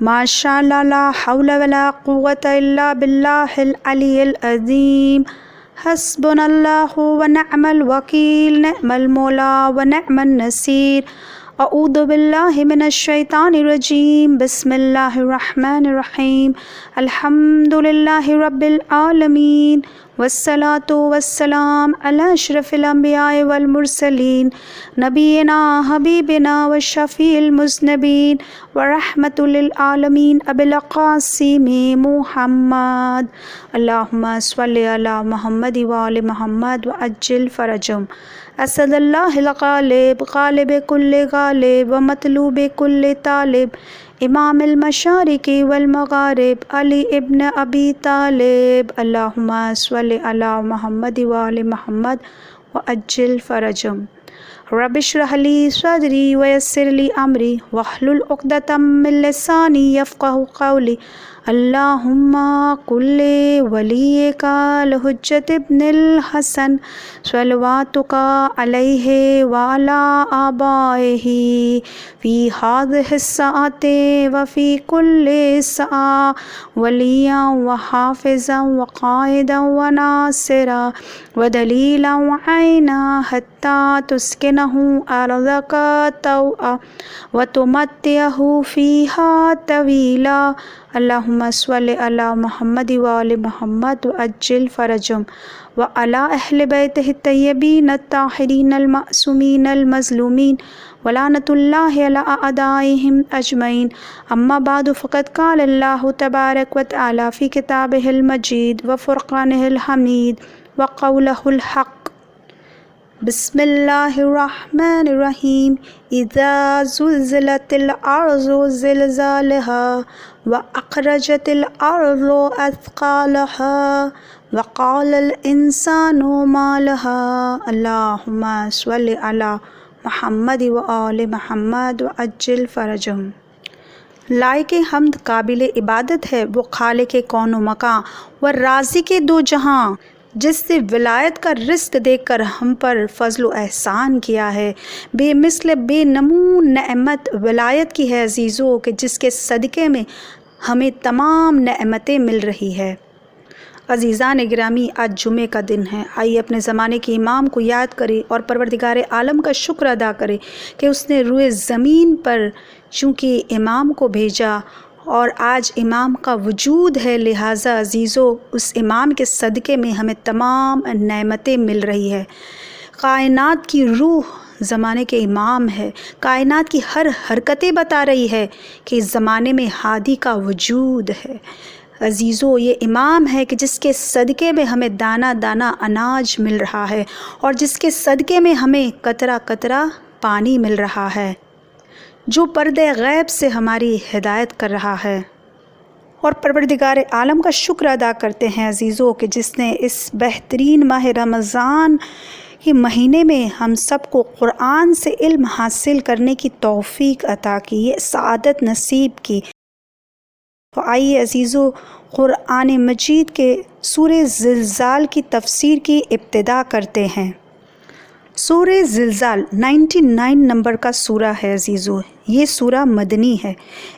ماشاءاللہ لا حول ولا قوة الا باللہ العلی العظیم۔ حسبنا اللہ ونعم الوکیل، نعم المولا ونعم النصیر۔ اعوذ باللہ من الشیطان الرجیم، بسم اللہ الرحمن الرحیم۔ الحمد للہ رب العالمین، والصلاة والسلام علی اشرف الانبیاء والمرسلین، نبینا حبیبنا وشفیع المذنبین ورحمۃ للعالمین ابی القاسم محمد۔ اللہم صلی علی محمد وآل محمد وعجل فرجهم۔ اسد اللہ الغالب، غالب کل غالب ومطلوب کل طالب، امام المشارق والمغارب، علی ابن ابی طالب۔ اللہم صلی علی محمد وآل محمد وعجل فرجهم۔ رب اشرح لی صدری ویسر لی امری واحلل عقدۃ من لسانی یفقہوا قولی۔ اللہم کل ولیک الحجۃ ابن الحسن صلواتک علیہ وعلی آبائہ فی ہذہ الساعۃ وفی کل ساعۃ ولیا وحافظا وقائدا وناصرا ودلیلا وعینا حتی تسکنہ ارضک طوعا وتمتعہ فیہا طویلا۔ اللہم صلی علی محمد وآل محمد وعجل فرجهم وعلی اہل بیتہ الطیبین الطاہرین المعصومین المظلومین ولعنۃ اللہ علی اعدائہم اجمعین۔ اما بعد فقد قال اللہ تبارک وتعالی فی کتابہ المجید وفرقانہ الحمید وقولہ الحق۔ بسم اللہ الرحمن الرحیم۔ اذا زلزلت الارض زلزالها واخرجت الارض اثقالها وقال الانسان ما لها۔ اللہم صل علی محمد وآل محمد وعجل فرجهم۔ لائق حمد قابل عبادت ہے وہ خالق کون و مکان و رازق دو جہاں، جس سے ولایت کا رزق دے کر ہم پر فضل و احسان کیا ہے۔ بے مثل بے نمون نعمت ولایت کی ہے عزیزو، کہ جس کے صدقے میں ہمیں تمام نعمتیں مل رہی ہے۔ عزیزان گرامی، آج جمعے کا دن ہے، آئیے اپنے زمانے کے امام کو یاد کریں اور پروردگار عالم کا شکر ادا کریں کہ اس نے روئے زمین پر چونکہ امام کو بھیجا اور آج امام کا وجود ہے، لہٰذا عزیزو اس امام کے صدقے میں ہمیں تمام نعمتیں مل رہی ہے۔ کائنات کی روح زمانے کے امام ہے، کائنات کی ہر حرکتیں بتا رہی ہے کہ اس زمانے میں ہادی کا وجود ہے۔ عزیزو یہ امام ہے کہ جس کے صدقے میں ہمیں دانہ دانہ اناج مل رہا ہے اور جس کے صدقے میں ہمیں قطرہ قطرہ پانی مل رہا ہے، جو پردے غیب سے ہماری ہدایت کر رہا ہے۔ اور پروردگار عالم کا شکر ادا کرتے ہیں عزیزو کہ جس نے اس بہترین ماہ رمضان کے مہینے میں ہم سب کو قرآن سے علم حاصل کرنے کی توفیق عطا کی، یہ سعادت نصیب کی۔ تو آئیے عزیزو قرآن مجید کے سورہ زلزال کی تفسیر کی ابتدا کرتے ہیں۔ سورہ زلزال 99 نمبر کا سورہ ہے عزیزو، یہ سورہ مدنی ہے۔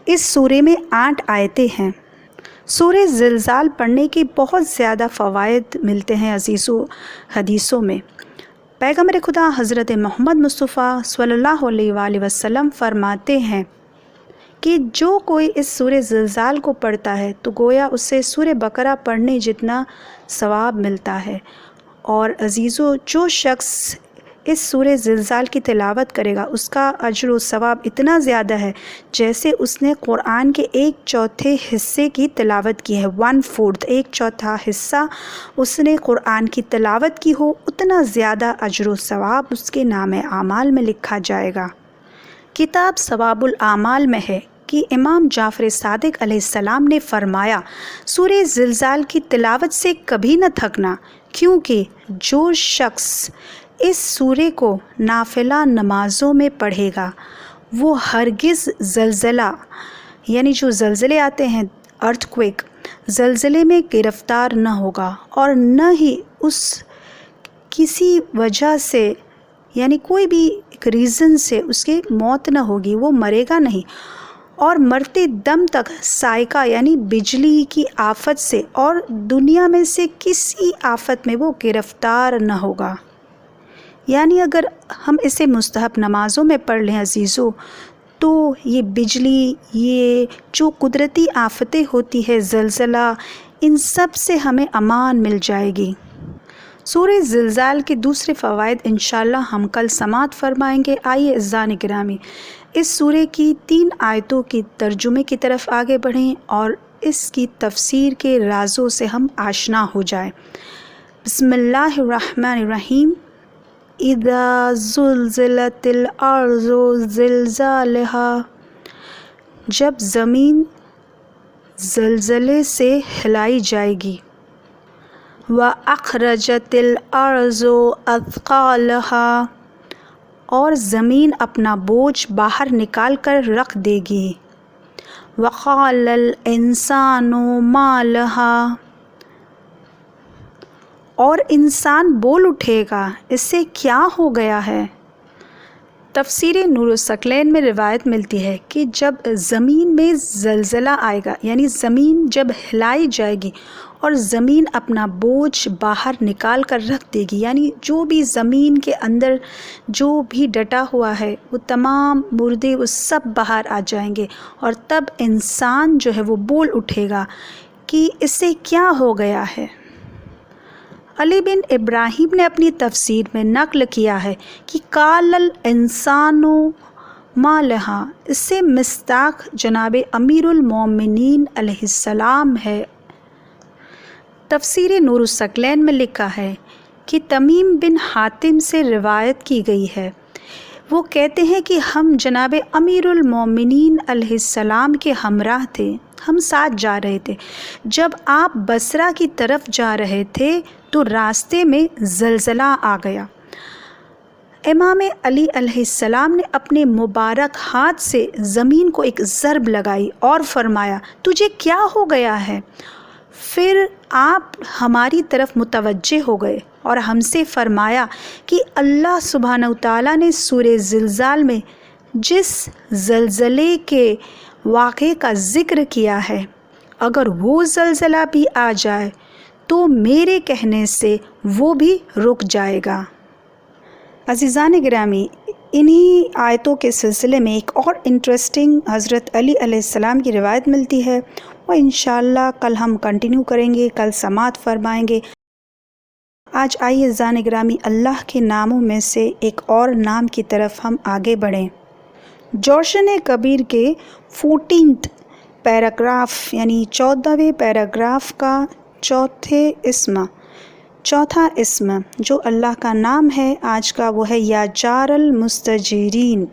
اس سورے میں 8 آیتیں ہیں۔ سورہ زلزال پڑھنے کی بہت زیادہ فوائد ملتے ہیں عزیزو حدیثوں میں۔ پیغمبر خدا حضرت محمد مصطفیٰ صلی اللہ علیہ وآلہ وسلم فرماتے ہیں کہ جو کوئی اس سورہ زلزال کو پڑھتا ہے تو گویا اسے سورہ بقرہ پڑھنے جتنا ثواب ملتا ہے۔ اور عزیزو جو شخص اس سورہ زلزال کی تلاوت کرے گا اس کا اجر و ثواب اتنا زیادہ ہے جیسے اس نے قرآن کے 1/4 حصے کی تلاوت کی ہے۔ 1/4 1/4 حصہ اس نے قرآن کی تلاوت کی ہو، اتنا زیادہ اجر و ثواب اس کے نام اعمال میں لکھا جائے گا۔ کتاب ثواب الاعمال میں ہے کہ امام جعفر صادق علیہ السلام نے فرمایا، سورہ زلزال کی تلاوت سے کبھی نہ تھکنا، کیونکہ جو شخص اس سورے کو نافلہ نمازوں میں پڑھے گا وہ ہرگز زلزلہ، یعنی جو زلزلے آتے ہیں ارتھ کویک، زلزلے میں گرفتار نہ ہوگا اور نہ ہی اس کسی وجہ سے، یعنی کوئی بھی ایک ریزن سے اس کی موت نہ ہوگی، وہ مرے گا نہیں، اور مرتے دم تک سائقہ یعنی بجلی کی آفت سے اور دنیا میں سے کسی آفت میں وہ گرفتار نہ ہوگا۔ یعنی اگر ہم اسے مستحب نمازوں میں پڑھ لیں عزیزو، تو یہ بجلی، یہ جو قدرتی آفتیں ہوتی ہے، زلزلہ، ان سب سے ہمیں امان مل جائے گی۔ سورہ زلزال کے دوسرے فوائد انشاءاللہ ہم کل سماعت فرمائیں گے۔ آئیے عزیزان گرامی، اس سورہ کی 3 آیتوں کی ترجمے کی طرف آگے بڑھیں اور اس کی تفسیر کے رازوں سے ہم آشنا ہو جائیں۔ بسم اللہ الرحمن الرحیم۔ اذا زلزلت الارض زلزالہا، جب زمین زلزلے سے ہلائی جائے گی۔ وَأَخْرَجَتِ الْأَرْضُ أَثْقَالَهَا، اور زمین اپنا بوجھ باہر نکال کر رکھ دے گی۔ وَقَالَ الْإِنسَانُ مَا لَهَا، اور انسان بول اٹھے گا اسے کیا ہو گیا ہے۔ تفسیر نور الثقلین میں روایت ملتی ہے کہ جب زمین میں زلزلہ آئے گا، یعنی زمین جب ہلائی جائے گی اور زمین اپنا بوجھ باہر نکال کر رکھ دے گی، یعنی جو بھی زمین کے اندر جو بھی ڈٹا ہوا ہے وہ تمام مردے وہ سب باہر آ جائیں گے، اور تب انسان جو ہے وہ بول اٹھے گا کہ اسے کیا ہو گیا ہے۔ علی بن ابراہیم نے اپنی تفسیر میں نقل کیا ہے کہ قال الانسان ما لہا، اس سے مصداق جناب امیر المومنین علیہ السلام ہے۔ تفسیر نور الثقلین میں لکھا ہے کہ تمیم بن حاتم سے روایت کی گئی ہے، وہ کہتے ہیں کہ ہم جناب امیر المومنین علیہ السلام کے ہمراہ تھے، ہم ساتھ جا رہے تھے۔ جب آپ بصرہ کی طرف جا رہے تھے تو راستے میں زلزلہ آ گیا۔ امام علی علیہ السلام نے اپنے مبارک ہاتھ سے زمین کو ایک ضرب لگائی اور فرمایا تجھے کیا ہو گیا ہے؟ پھر آپ ہماری طرف متوجہ ہو گئے اور ہم سے فرمایا کہ اللہ سبحانہ وتعالیٰ نے سورہ زلزال میں جس زلزلے کے واقعے کا ذکر کیا ہے، اگر وہ زلزلہ بھی آ جائے تو میرے کہنے سے وہ بھی رک جائے گا۔ عزیزان گرامی، انہی آیتوں کے سلسلے میں ایک اور انٹرسٹنگ حضرت علی علیہ السلام کی روایت ملتی ہے، وہ انشاءاللہ کل ہم کنٹینیو کریں گے، کل سماعت فرمائیں گے۔ آج آئیے عزیزان گرامی، اللہ کے ناموں میں سے ایک اور نام کی طرف ہم آگے بڑھیں۔ جوشن کبیر کے 14 پیراگراف یعنی 14ویں پیراگراف کا چوتھا اسم جو اللہ کا نام ہے آج کا، وہ ہے یا جار المستجیرین۔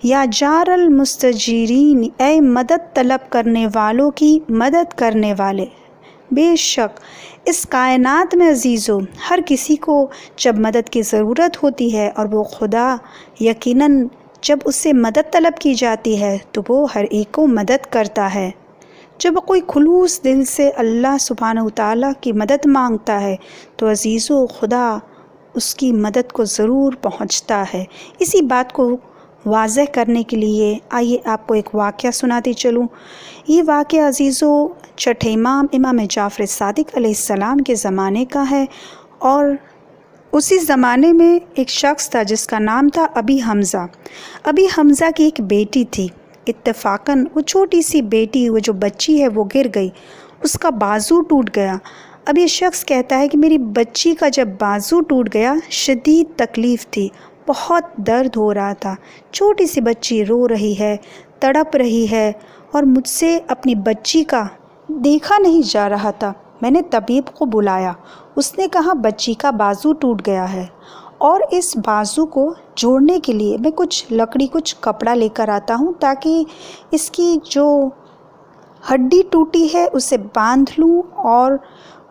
یا جار المستجیرین، اے مدد طلب کرنے والوں کی مدد کرنے والے۔ بے شک اس کائنات میں عزیزو ہر کسی کو جب مدد کی ضرورت ہوتی ہے اور وہ خدا یقیناً جب اس سے مدد طلب کی جاتی ہے تو وہ ہر ایک کو مدد کرتا ہے۔ جب کوئی خلوص دل سے اللہ سبحانہ وتعالیٰ کی مدد مانگتا ہے تو عزیزو خدا اس کی مدد کو ضرور پہنچتا ہے۔ اسی بات کو واضح کرنے کے لیے آئیے آپ کو ایک واقعہ سناتی چلوں۔ یہ واقعہ عزیزو چھٹے امام جعفر صادق علیہ السلام کے زمانے کا ہے، اور اسی زمانے میں ایک شخص تھا جس کا نام تھا ابی حمزہ۔ ابی حمزہ کی ایک بیٹی تھی، اتفاقاً وہ چھوٹی سی بیٹی، وہ جو بچی ہے وہ گر گئی، اس کا بازو ٹوٹ گیا۔ اب یہ شخص کہتا ہے کہ میری بچی کا جب بازو ٹوٹ گیا شدید تکلیف تھی، بہت درد ہو رہا تھا، چھوٹی سی بچی رو رہی ہے، تڑپ رہی ہے، اور مجھ سے اپنی بچی کا دیکھا نہیں جا رہا تھا۔ میں نے طبیب کو بلایا، اس نے کہا بچی کا بازو ٹوٹ گیا ہے، اور اس بازو کو جوڑنے کے لیے میں کچھ لکڑی کچھ کپڑا لے کر آتا ہوں تاکہ اس کی جو ہڈی ٹوٹی ہے اسے باندھ لوں اور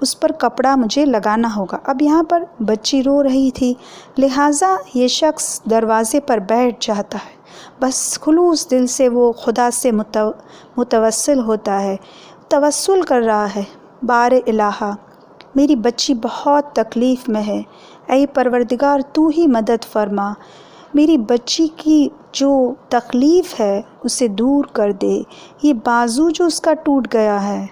اس پر کپڑا مجھے لگانا ہوگا۔ اب یہاں پر بچی رو رہی تھی، لہٰذا یہ شخص دروازے پر بیٹھ جاتا ہے، بس خلوص دل سے وہ خدا سے متوسل ہوتا ہے، توسل کر رہا ہے، بار الہ میری بچی بہت تکلیف میں ہے، اے پروردگار تو ہی مدد فرما، میری بچی کی جو تکلیف ہے اسے دور کر دے، یہ بازو جو اس کا ٹوٹ گیا ہے،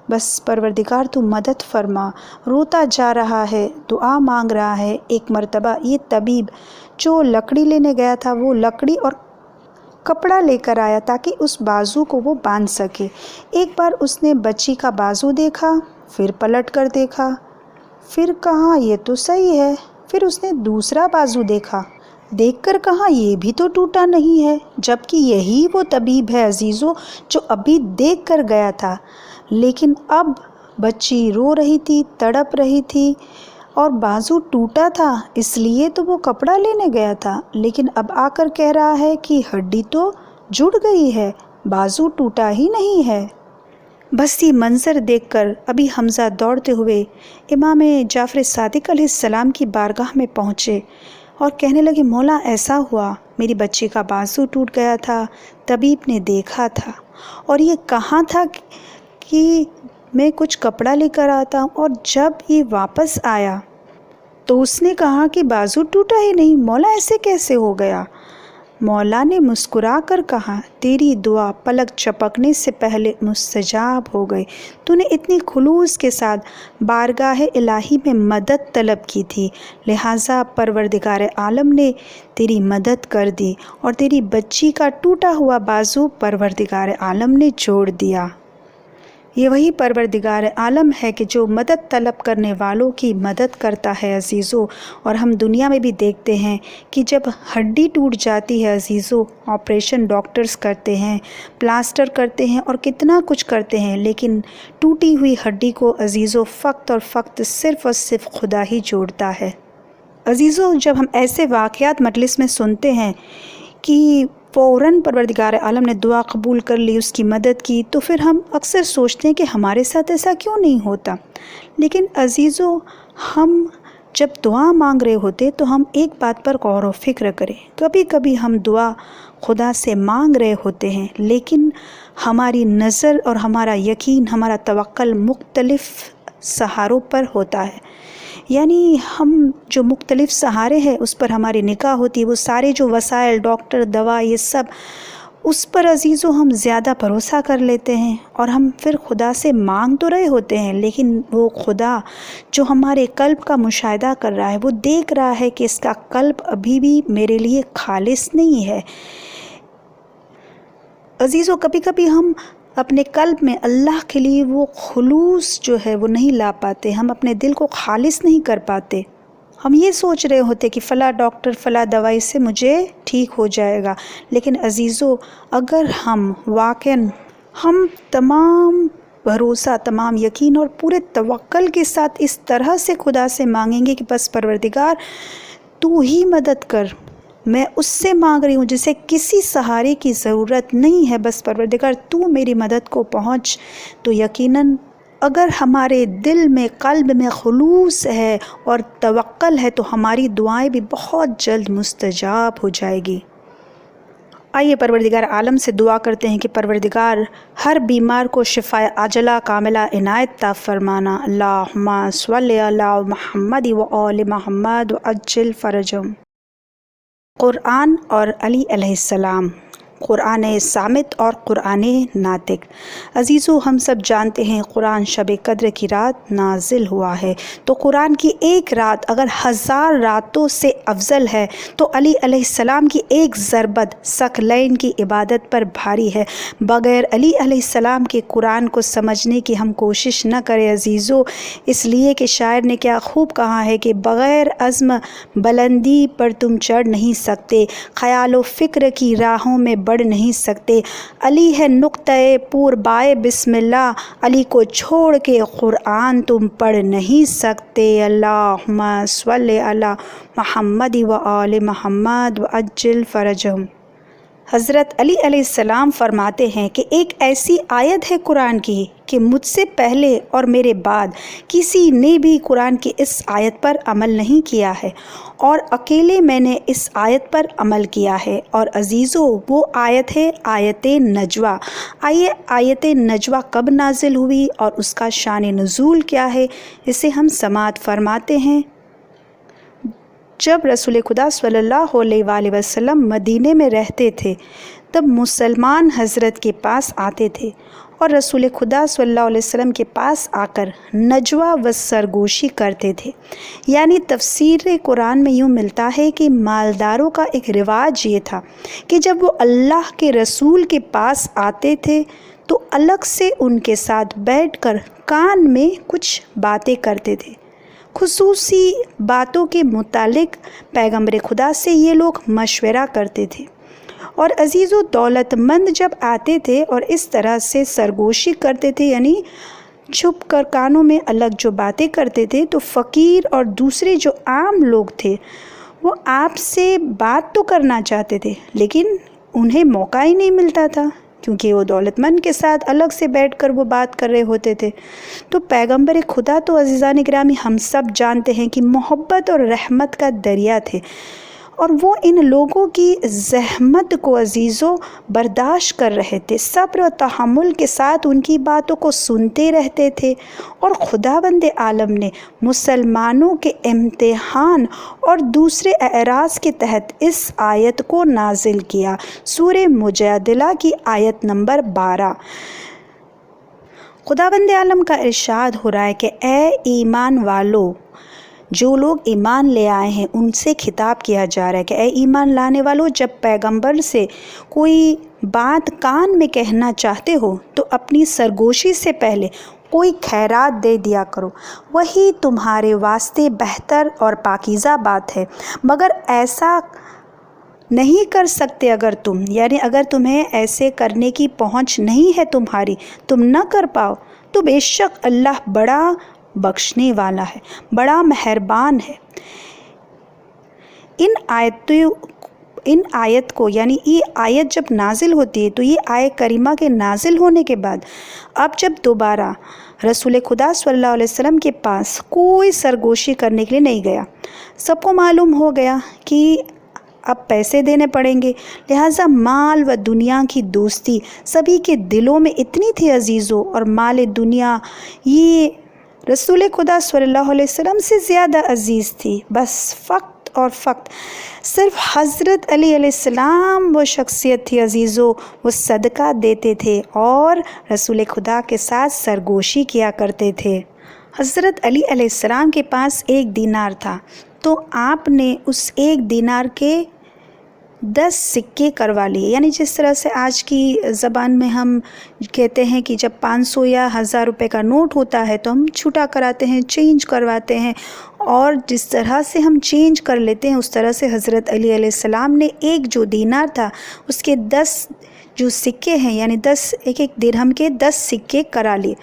بس پروردگار تو مدد فرما۔ روتا جا رہا ہے، دعا مانگ رہا ہے۔ ایک مرتبہ یہ طبیب جو لکڑی لینے گیا تھا وہ لکڑی اور کپڑا لے کر آیا تاکہ اس بازو کو وہ باندھ سکے۔ ایک بار اس نے بچی کا بازو دیکھا، پھر پلٹ کر دیکھا، پھر کہا یہ تو صحیح ہے۔ پھر اس نے دوسرا بازو دیکھا، دیکھ کر کہا یہ بھی تو ٹوٹا نہیں ہے، جبکہ یہی وہ طبیب ہے عزیزو جو ابھی دیکھ کر گیا تھا۔ لیکن اب بچی رو رہی تھی، تڑپ رہی تھی اور بازو ٹوٹا تھا، اس لیے تو وہ کپڑا لینے گیا تھا، لیکن اب آ کر کہہ رہا ہے کہ ہڈی تو جڑ گئی ہے، بازو ٹوٹا ہی نہیں ہے۔ بس یہ منظر دیکھ کر ابھی حمزہ دوڑتے ہوئے امام جعفر صادق علیہ السلام کی بارگاہ میں پہنچے اور کہنے لگے مولا ایسا ہوا، میری بچی کا بازو ٹوٹ گیا تھا، طبیب نے دیکھا تھا اور یہ کہا تھا کہ میں کچھ کپڑا لے کر آتا ہوں، اور جب یہ واپس آیا تو اس نے کہا کہ بازو ٹوٹا ہی نہیں، مولا ایسے کیسے ہو گیا؟ مولا نے مسکرا کر کہا تیری دعا پلک چپکنے سے پہلے مستجاب ہو گئی، تو نے اتنی خلوص کے ساتھ بارگاہ الہی میں مدد طلب کی تھی، لہٰذا پروردگار عالم نے تیری مدد کر دی اور تیری بچی کا ٹوٹا ہوا بازو پروردگار عالم نے جوڑ دیا۔ یہ وہی پروردگار عالم ہے کہ جو مدد طلب کرنے والوں کی مدد کرتا ہے عزیزو، اور ہم دنیا میں بھی دیکھتے ہیں کہ جب ہڈی ٹوٹ جاتی ہے عزیزو، آپریشن ڈاکٹرز کرتے ہیں، پلاسٹر کرتے ہیں اور کتنا کچھ کرتے ہیں، لیکن ٹوٹی ہوئی ہڈی کو عزیزو فقط اور فقط صرف اور صرف خدا ہی جوڑتا ہے۔ عزیزو جب ہم ایسے واقعات مجلس میں سنتے ہیں کہ فوراً پروردگار عالم نے دعا قبول کر لی، اس کی مدد کی، تو پھر ہم اکثر سوچتے ہیں کہ ہمارے ساتھ ایسا کیوں نہیں ہوتا۔ لیکن عزیزو ہم جب دعا مانگ رہے ہوتے تو ہم ایک بات پر غور و فکر کریں، کبھی کبھی ہم دعا خدا سے مانگ رہے ہوتے ہیں لیکن ہماری نظر اور ہمارا یقین، ہمارا توکل مختلف سہاروں پر ہوتا ہے، یعنی ہم جو مختلف سہارے ہیں اس پر ہماری نگاہ ہوتی ہے، وہ سارے جو وسائل، ڈاکٹر، دوا، یہ سب اس پر عزیزو ہم زیادہ بھروسہ کر لیتے ہیں، اور ہم پھر خدا سے مانگ تو رہے ہوتے ہیں لیکن وہ خدا جو ہمارے قلب کا مشاہدہ کر رہا ہے، وہ دیکھ رہا ہے کہ اس کا قلب ابھی بھی میرے لیے خالص نہیں ہے۔ عزیزو کبھی کبھی ہم اپنے قلب میں اللہ کے لیے وہ خلوص جو ہے وہ نہیں لا پاتے، ہم اپنے دل کو خالص نہیں کر پاتے۔ ہم یہ سوچ رہے ہوتے کہ فلاں ڈاکٹر، فلاں دوائی سے مجھے ٹھیک ہو جائے گا، لیکن عزیزو اگر ہم واقعاً ہم تمام بھروسہ، تمام یقین اور پورے توکل کے ساتھ اس طرح سے خدا سے مانگیں گے کہ بس پروردگار تو ہی مدد کر، میں اس سے مانگ رہی ہوں جسے کسی سہارے کی ضرورت نہیں ہے، بس پروردگار تو میری مدد کو پہنچ، تو یقیناً اگر ہمارے دل میں، قلب میں خلوص ہے اور توکل ہے تو ہماری دعائیں بھی بہت جلد مستجاب ہو جائے گی۔ آئیے پروردگار عالم سے دعا کرتے ہیں کہ پروردگار ہر بیمار کو شفائے عاجلہ کاملہ عنایت عطا فرمانا۔ اللہم صلی علی محمد و آل محمد وعجل فرجہم۔ قرآن اور علی علیہ السلام، قرآن صامت اور قرآن ناطق۔ عزیزو ہم سب جانتے ہیں قرآن شب قدر کی رات نازل ہوا ہے، تو قرآن کی ایک رات اگر 1000 راتوں سے افضل ہے تو علی علیہ السلام کی ایک ضربت ثقلین کی عبادت پر بھاری ہے۔ بغیر علی علیہ السلام کے قرآن کو سمجھنے کی ہم کوشش نہ کریں عزیزو، اس لیے کہ شاعر نے کیا خوب کہا ہے کہ بغیر عزم بلندی پر تم چڑھ نہیں سکتے، خیال و فکر کی راہوں میں بڑھ نہیں سکتے، علی ہے نقطۂ پور بائے بسم اللہ، علی کو چھوڑ کے قرآن تم پڑھ نہیں سکتے۔ اللہم صلی علی محمد و آل محمد وعجل فرجہم۔ حضرت علی علیہ السلام فرماتے ہیں کہ ایک ایسی آیت ہے قرآن کی کہ مجھ سے پہلے اور میرے بعد کسی نے بھی قرآن کی اس آیت پر عمل نہیں کیا ہے، اور اکیلے میں نے اس آیت پر عمل کیا ہے، اور عزیزو وہ آیت ہے آیت نجوہ۔ آئیے آیت نجوہ کب نازل ہوئی اور اس کا شان نزول کیا ہے، اسے ہم سماعت فرماتے ہیں۔ جب رسول خدا صلی اللہ علیہ وآلہ وسلم مدینے میں رہتے تھے تب مسلمان حضرت کے پاس آتے تھے اور رسول خدا صلی اللہ علیہ وسلم کے پاس آ کر نجوہ و سرگوشی کرتے تھے۔ یعنی تفسیر قرآن میں یوں ملتا ہے کہ مالداروں کا ایک رواج یہ تھا کہ جب وہ اللہ کے رسول کے پاس آتے تھے تو الگ سے ان کے ساتھ بیٹھ کر کان میں کچھ باتیں کرتے تھے۔ خصوصی باتوں کے متعلق پیغمبر خدا سے یہ لوگ مشورہ کرتے تھے، اور عزیز و دولت مند جب آتے تھے اور اس طرح سے سرگوشی کرتے تھے، یعنی چھپ کر کانوں میں الگ جو باتیں کرتے تھے، تو فقیر اور دوسرے جو عام لوگ تھے وہ آپ سے بات تو کرنا چاہتے تھے لیکن انہیں موقع ہی نہیں ملتا تھا، کیونکہ وہ دولت مند کے ساتھ الگ سے بیٹھ کر وہ بات کر رہے ہوتے تھے۔ تو پیغمبر خدا تو عزیزان گرامی ہم سب جانتے ہیں کہ محبت اور رحمت کا دریا تھے، اور وہ ان لوگوں کی زحمت کو عزیزوں برداشت کر رہے تھے، صبر و تحمل کے ساتھ ان کی باتوں کو سنتے رہتے تھے۔ اور خداوند عالم نے مسلمانوں کے امتحان اور دوسرے اعراض کے تحت اس آیت کو نازل کیا، سورہ مجادلہ کی آیت نمبر 12۔ خداوند عالم کا ارشاد ہو رہا ہے کہ اے ایمان والو، جو لوگ ایمان لے آئے ہیں ان سے خطاب کیا جا رہا ہے کہ اے ایمان لانے والو، جب پیغمبر سے کوئی بات کان میں کہنا چاہتے ہو تو اپنی سرگوشی سے پہلے کوئی خیرات دے دیا کرو، وہی تمہارے واسطے بہتر اور پاکیزہ بات ہے۔ مگر ایسا نہیں کر سکتے اگر تمہیں ایسے کرنے کی پہنچ نہیں ہے تمہاری، تم نہ کر پاؤ، تو بے شک اللہ بڑا بخشنے والا ہے، بڑا مہربان ہے۔ ان آیت کو یعنی یہ آیت جب نازل ہوتی ہے تو یہ آیت کریمہ کے نازل ہونے کے بعد اب جب دوبارہ رسول خدا صلی اللہ علیہ وسلم کے پاس کوئی سرگوشی کرنے کے لیے نہیں گیا، سب کو معلوم ہو گیا کہ اب پیسے دینے پڑیں گے، لہٰذا مال و دنیا کی دوستی سبھی کے دلوں میں اتنی تھی عزیزوں، اور مال دنیا یہ رسول خدا صلی اللہ علیہ وسلم سے زیادہ عزیز تھی۔ بس فقط اور فقط صرف حضرت علی علیہ السلام وہ شخصیت تھی عزیزوں، وہ صدقہ دیتے تھے اور رسول خدا کے ساتھ سرگوشی کیا کرتے تھے۔ حضرت علی علیہ السلام کے پاس 1 دینار تھا، تو آپ نے اس 1 دینار کے 10 سکے کروا لیے، یعنی جس طرح سے آج کی زبان میں ہم کہتے ہیں کہ جب 500 یا 1000 روپے کا نوٹ ہوتا ہے تو ہم چھوٹا کراتے ہیں، چینج کرواتے ہیں، اور جس طرح سے ہم چینج کر لیتے ہیں اس طرح سے حضرت علی علیہ السلام نے ایک جو دینار تھا اس کے 10 جو سکے ہیں، یعنی 10 درہم کے 10 سکے کرا لیے۔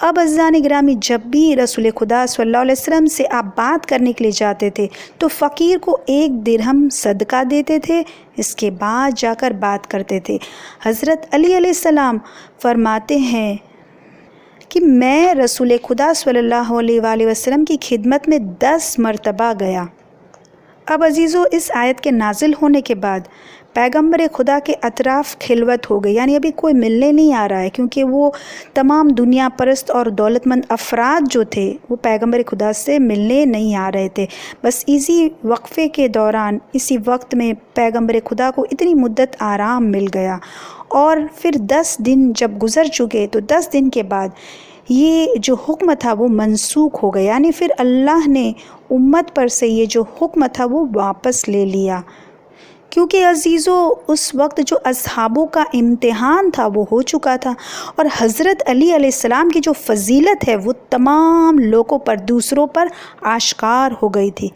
اب عزیزان گرامی، جب بھی رسول خدا صلی اللہ علیہ وسلم سے آپ بات کرنے کے لیے جاتے تھے تو فقیر کو 1 درہم صدقہ دیتے تھے، اس کے بعد جا کر بات کرتے تھے۔ حضرت علی علیہ السلام فرماتے ہیں کہ میں رسول خدا صلی اللہ علیہ وآلہ وسلم کی خدمت میں 10 مرتبہ گیا۔ اب عزیزو، اس آیت کے نازل ہونے کے بعد پیغمبر خدا کے اطراف خلوت ہو گئی، یعنی ابھی کوئی ملنے نہیں آ رہا ہے، کیونکہ وہ تمام دنیا پرست اور دولت مند افراد جو تھے وہ پیغمبر خدا سے ملنے نہیں آ رہے تھے۔ بس اسی وقفے کے دوران، اسی وقت میں پیغمبر خدا کو اتنی مدت آرام مل گیا، اور پھر 10 دن جب گزر چکے تو 10 دن کے بعد یہ جو حکم تھا وہ منسوخ ہو گیا، یعنی پھر اللہ نے امت پر سے یہ جو حکم تھا وہ واپس لے لیا، کیونکہ عزیزو اس وقت جو اصحابوں کا امتحان تھا وہ ہو چکا تھا، اور حضرت علی علیہ السلام کی جو فضیلت ہے وہ تمام لوگوں پر، دوسروں پر آشکار ہو گئی تھی۔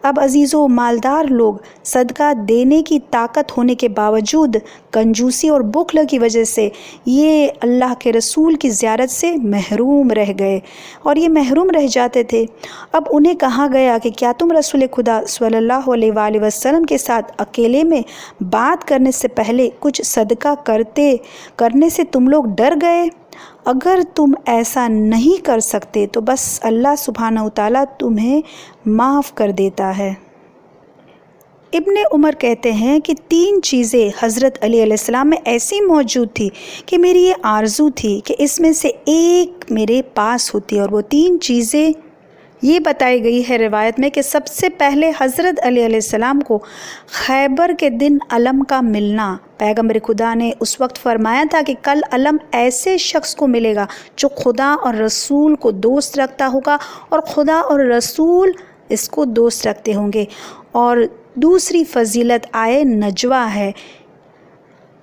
اب عزیزو، مالدار لوگ صدقہ دینے کی طاقت ہونے کے باوجود کنجوسی اور بخل کی وجہ سے یہ اللہ کے رسول کی زیارت سے محروم رہ گئے، اور یہ محروم رہ جاتے تھے۔ اب انہیں کہا گیا کہ کیا تم رسول خدا صلی اللہ علیہ وآلہ وسلم کے ساتھ اکیلے میں بات کرنے سے پہلے کچھ صدقہ کرنے سے تم لوگ ڈر گئے؟ اگر تم ایسا نہیں کر سکتے تو بس اللہ سبحانہ وتعالیٰ تمہیں معاف کر دیتا ہے۔ ابن عمر کہتے ہیں کہ 3 چیزیں حضرت علی علیہ السلام میں ایسی موجود تھی کہ میری یہ آرزو تھی کہ اس میں سے ایک میرے پاس ہوتی، اور وہ 3 چیزیں یہ بتائی گئی ہے روایت میں کہ سب سے پہلے حضرت علی علیہ السلام کو خیبر کے دن علم کا ملنا، پیغمبر خدا نے اس وقت فرمایا تھا کہ کل علم ایسے شخص کو ملے گا جو خدا اور رسول کو دوست رکھتا ہوگا اور خدا اور رسول اس کو دوست رکھتے ہوں گے۔ اور دوسری فضیلت آئے نجوہ ہے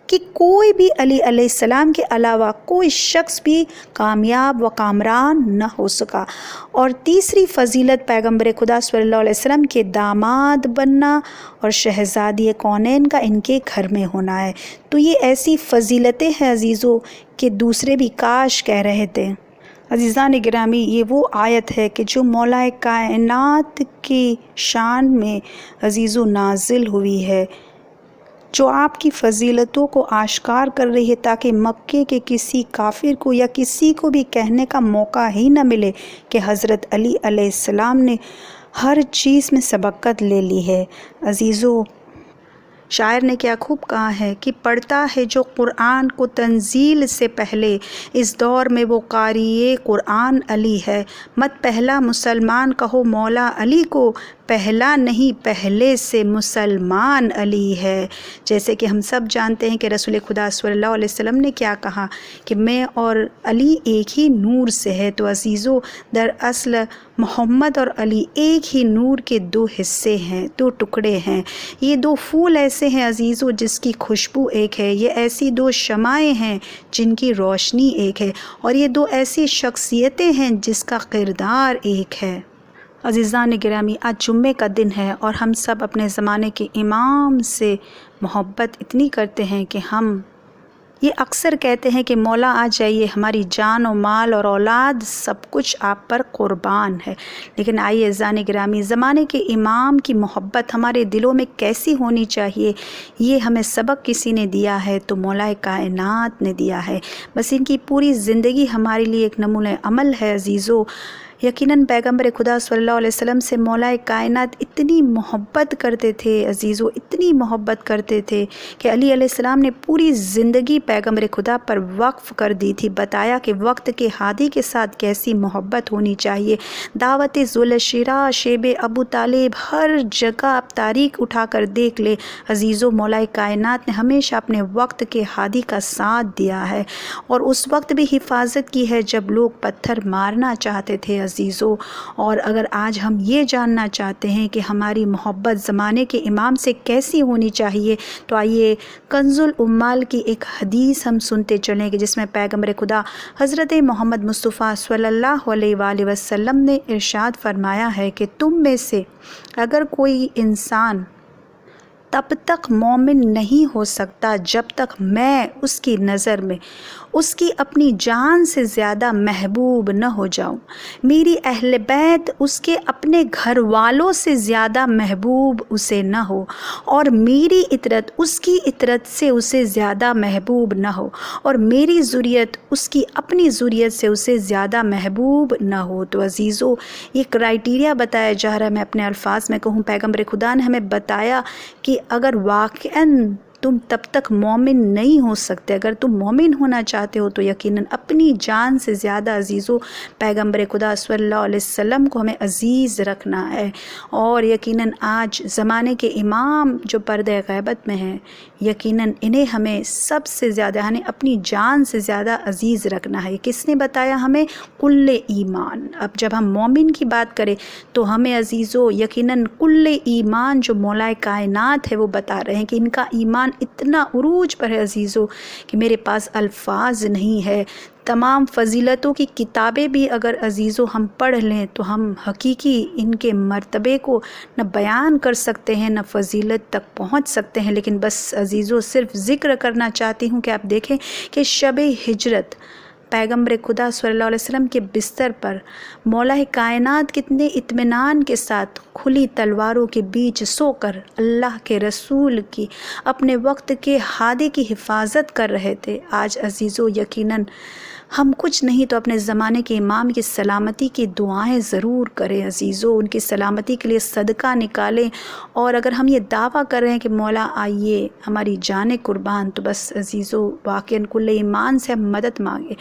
کہ کوئی بھی علی علیہ السلام کے علاوہ کوئی شخص بھی کامیاب و کامران نہ ہو سکا۔ اور تیسری فضیلت پیغمبر خدا صلی اللہ علیہ وسلم کے داماد بننا اور شہزادی کونین کا ان کے گھر میں ہونا ہے۔ تو یہ ایسی فضیلتیں ہیں عزیزو کہ دوسرے بھی کاش کہہ رہے تھے۔ عزیزان گرامی، یہ وہ آیت ہے کہ جو مولا کائنات کی شان میں عزیزو نازل ہوئی ہے، جو آپ کی فضیلتوں کو آشکار کر رہی ہے تاکہ مکے کے کسی کافر کو یا کسی کو بھی کہنے کا موقع ہی نہ ملے کہ حضرت علی علیہ السلام نے ہر چیز میں سبقت لے لی ہے۔ عزیزو، شاعر نے کیا خوب کہا ہے کہ پڑھتا ہے جو قرآن کو تنزیل سے پہلے، اس دور میں وہ قاری قرآن علی ہے۔ مت پہلا مسلمان کہو مولا علی کو، پہلا نہیں پہلے سے مسلمان علی ہے۔ جیسے کہ ہم سب جانتے ہیں کہ رسول خدا صلی اللہ علیہ وسلم نے کیا کہا کہ میں اور علی ایک ہی نور سے ہے۔ تو عزیزو، دراصل محمد اور علی ایک ہی نور کے دو حصے ہیں، دو ٹکڑے ہیں۔ یہ دو پھول ایسے ہیں عزیزو جس کی خوشبو ایک ہے، یہ ایسی دو شمعیں ہیں جن کی روشنی ایک ہے، اور یہ دو ایسی شخصیتیں ہیں جس کا کردار ایک ہے۔ عزیزان گرامی، آج جمعے کا دن ہے اور ہم سب اپنے زمانے کے امام سے محبت اتنی کرتے ہیں کہ ہم یہ اکثر کہتے ہیں کہ مولا آ جائیے، ہماری جان و مال اور اولاد سب کچھ آپ پر قربان ہے۔ لیکن آئیے عزیزان گرامی، زمانے کے امام کی محبت ہمارے دلوں میں کیسی ہونی چاہیے، یہ ہمیں سبق کسی نے دیا ہے تو مولا کائنات نے دیا ہے۔ بس ان کی پوری زندگی ہمارے لیے ایک نمونہ عمل ہے عزیزو۔ یقیناً پیغمبر خدا صلی اللہ علیہ وسلم سے مولا کائنات اتنی محبت کرتے تھے عزیزو، اتنی محبت کرتے تھے کہ علی علیہ السلام نے پوری زندگی پیغمبر خدا پر وقف کر دی تھی، بتایا کہ وقت کے ہادی کے ساتھ کیسی محبت ہونی چاہیے۔ دعوت ذوالشیرہ، شیب ابو طالب، ہر جگہ آپ تاریخ اٹھا کر دیکھ لے عزیزو، مولا کائنات نے ہمیشہ اپنے وقت کے ہادی کا ساتھ دیا ہے، اور اس وقت بھی حفاظت کی ہے جب لوگ پتھر مارنا چاہتے تھے عزیزو۔ اور اگر آج ہم یہ جاننا چاہتے ہیں کہ ہماری محبت زمانے کے امام سے کیسی ہونی چاہیے تو آئیے کنز العمال کی ایک حدیث ہم سنتے چلیں کہ جس میں پیغمبر خدا حضرت محمد مصطفیٰ صلی اللہ علیہ وآلہ وسلم نے ارشاد فرمایا ہے کہ تم میں سے اگر کوئی انسان تب تک مومن نہیں ہو سکتا جب تک میں اس کی نظر میں اس کی اپنی جان سے زیادہ محبوب نہ ہو جاؤں، میری اہل بیت اس کے اپنے گھر والوں سے زیادہ محبوب اسے نہ ہو، اور میری اطرت اس کی اطرت سے اسے زیادہ محبوب نہ ہو، اور میری ذریت اس کی اپنی ذریت سے اسے زیادہ محبوب نہ ہو۔ تو عزیزو، یہ کرائٹیریا بتایا جا رہا ہے، میں اپنے الفاظ میں کہوں، پیغمبر خدا نے ہمیں بتایا کہ اگر واقعاً تم تب تک مومن نہیں ہو سکتے، اگر تم مومن ہونا چاہتے ہو تو یقیناً اپنی جان سے زیادہ عزیزو پیغمبر خدا صلی اللہ علیہ وسلم کو ہمیں عزیز رکھنا ہے۔ اور یقیناً آج زمانے کے امام جو پردہ غیبت میں ہیں، یقیناً انہیں ہمیں سب سے زیادہ یعنی اپنی جان سے زیادہ عزیز رکھنا ہے۔ کس نے بتایا ہمیں؟ کل ایمان۔ اب جب ہم مومن کی بات کریں تو ہمیں عزیزو یقیناً کل ایمان جو مولا کائنات ہے وہ بتا رہے ہیں کہ ان کا ایمان اتنا عروج پر ہے عزیزو کہ میرے پاس الفاظ نہیں ہے۔ تمام فضیلتوں کی کتابیں بھی اگر عزیزو ہم پڑھ لیں تو ہم حقیقی ان کے مرتبے کو نہ بیان کر سکتے ہیں، نہ فضیلت تک پہنچ سکتے ہیں۔ لیکن بس عزیزو صرف ذکر کرنا چاہتی ہوں کہ آپ دیکھیں کہ شب ہجرت پیغمبر خدا صلی اللہ علیہ وسلم کے بستر پر مولا کائنات کتنے اطمینان کے ساتھ کھلی تلواروں کے بیچ سو کر اللہ کے رسول کی اپنے وقت کے ہادی کی حفاظت کر رہے تھے۔ آج عزیزو یقیناً ہم کچھ نہیں تو اپنے زمانے کے امام کی سلامتی کی دعائیں ضرور کریں عزیزو، ان کی سلامتی کے لیے صدقہ نکالیں، اور اگر ہم یہ دعویٰ کر رہے ہیں کہ مولا آئیے ہماری جانیں قربان، تو بس عزیزو واقعاً کل ایمان سے ہم مدد مانگیں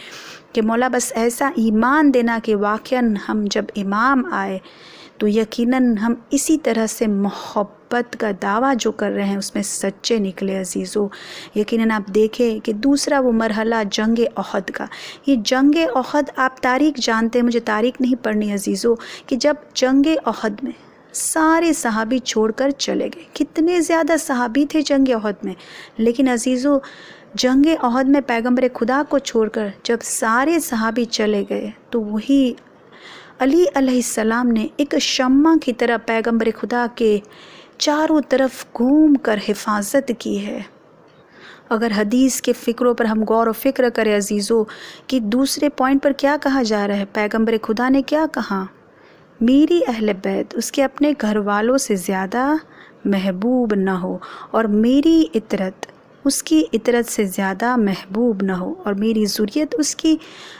کہ مولا بس ایسا ایمان دینا کہ واقعاً ہم جب امام آئے تو یقیناً ہم اسی طرح سے محبت کا دعویٰ جو کر رہے ہیں اس میں سچے نکلے عزیزو۔ یقیناً آپ دیکھیں کہ دوسرا وہ مرحلہ جنگ احد کا، یہ جنگ احد آپ تاریخ جانتے ہیں، مجھے تاریخ نہیں پڑھنی عزیزو، کہ جب جنگ احد میں سارے صحابی چھوڑ کر چلے گئے، کتنے زیادہ صحابی تھے جنگ احد میں، لیکن عزیزو جنگ احد میں پیغمبر خدا کو چھوڑ کر جب سارے صحابی چلے گئے تو وہی علی علیہ السلام نے ایک شمع کی طرح پیغمبر خدا کے چاروں طرف گھوم کر حفاظت کی ہے۔ اگر حدیث کے فکروں پر ہم غور و فکر کریں عزیزو کہ دوسرے پوائنٹ پر کیا کہا جا رہا ہے، پیغمبر خدا نے کیا کہا، میری اہل بیت اس کے اپنے گھر والوں سے زیادہ محبوب نہ ہو، اور میری عطرت اس کی عطرت سے زیادہ محبوب نہ ہو، اور میری ذریت اس کی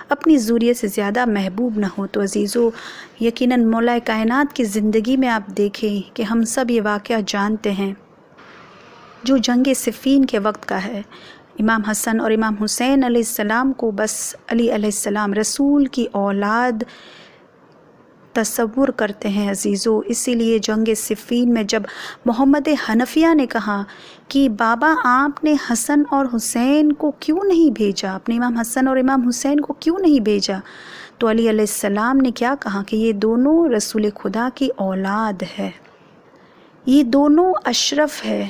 اپنی ذریت سے زیادہ محبوب نہ ہو۔ تو عزیزو یقیناً مولا کائنات کی زندگی میں آپ دیکھیں کہ ہم سب یہ واقعہ جانتے ہیں جو جنگ صفین کے وقت کا ہے۔ امام حسن اور امام حسین علیہ السلام کو بس علی علیہ السلام رسول کی اولاد تصور کرتے ہیں عزیزو، اسی لیے جنگ صفین میں جب محمد حنفیہ نے کہا کہ بابا آپ نے حسن اور حسین کو کیوں نہیں بھیجا، اپنے امام حسن اور امام حسین کو کیوں نہیں بھیجا، تو علی علیہ السلام نے کیا کہا کہ یہ دونوں رسول خدا کی اولاد ہے، یہ دونوں اشرف ہے،